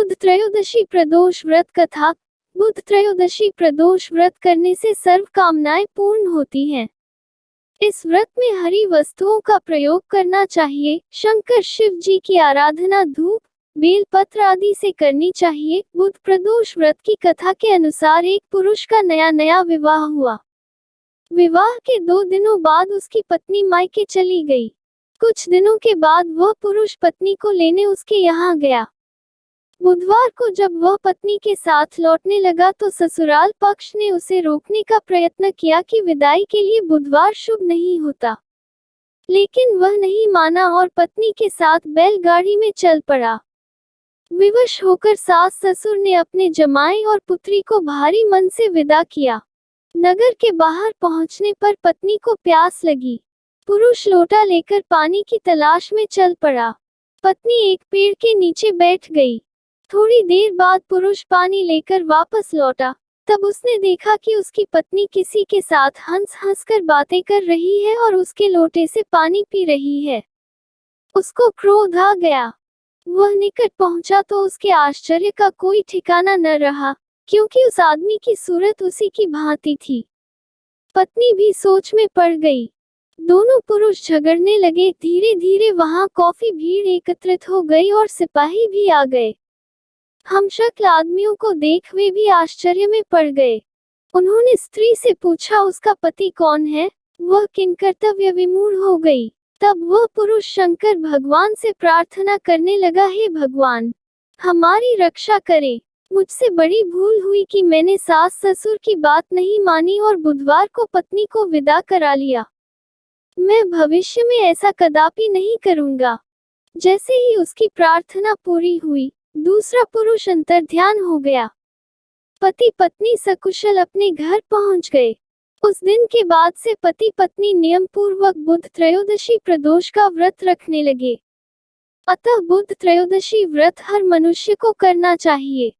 बुध त्रयोदशी प्रदोष व्रत कथा। बुध त्रयोदशी प्रदोष व्रत करने से सर्व कामनाएं पूर्ण होती हैं। इस व्रत में हरी वस्तुओं का प्रयोग करना चाहिए। शंकर शिव जी की आराधना धूप, बेलपत्र आदि से करनी चाहिए। बुध प्रदोष व्रत की कथा के अनुसार एक पुरुष का नया विवाह हुआ। विवाह के 2 दिनों बाद उसकी पत्नी मायके चली गई। कुछ दिनों के बाद वह पुरुष पत्नी को लेने उसके यहाँ गया। बुधवार को जब वह पत्नी के साथ लौटने लगा तो ससुराल पक्ष ने उसे रोकने का प्रयत्न किया कि विदाई के लिए बुधवार शुभ नहीं होता, लेकिन वह नहीं माना और पत्नी के साथ बैलगाड़ी में चल पड़ा। विवश होकर सास ससुर ने अपने जमाई और पुत्री को भारी मन से विदा किया। नगर के बाहर पहुंचने पर पत्नी को प्यास लगी। पुरुष लोटा लेकर पानी की तलाश में चल पड़ा। पत्नी एक पेड़ के नीचे बैठ गई। थोड़ी देर बाद पुरुष पानी लेकर वापस लौटा। तब उसने देखा कि उसकी पत्नी किसी के साथ हंस-हंस कर बातें कर रही है और उसके लोटे से पानी पी रही है। उसको क्रोध आ गया। वह निकट पहुंचा तो उसके आश्चर्य का कोई ठिकाना न रहा, क्योंकि उस आदमी की सूरत उसी की भांति थी। पत्नी भी सोच में पड़ गई। दोनों पुरुष झगड़ने लगे। धीरे धीरे वहां काफी भीड़ एकत्रित हो गई और सिपाही भी आ गए। हमशक्ल आदमियों को देख वे भी आश्चर्य में पड़ गए। उन्होंने स्त्री से पूछा, उसका पति कौन है? वह किन कर्तव्य विमूढ़ हो गई। तब वह पुरुष शंकर भगवान से प्रार्थना करने लगा, हे भगवान, हमारी रक्षा करे। मुझसे बड़ी भूल हुई कि मैंने सास ससुर की बात नहीं मानी और बुधवार को पत्नी को विदा करा लिया। मैं भविष्य में ऐसा कदापि नहीं करूंगा। जैसे ही उसकी प्रार्थना पूरी हुई, दूसरा पुरुष अंतर्ध्यान हो गया। पति पत्नी सकुशल अपने घर पहुंच गए। उस दिन के बाद से पति पत्नी नियम पूर्वक बुध त्रयोदशी प्रदोष का व्रत रखने लगे। अतः बुध त्रयोदशी व्रत हर मनुष्य को करना चाहिए।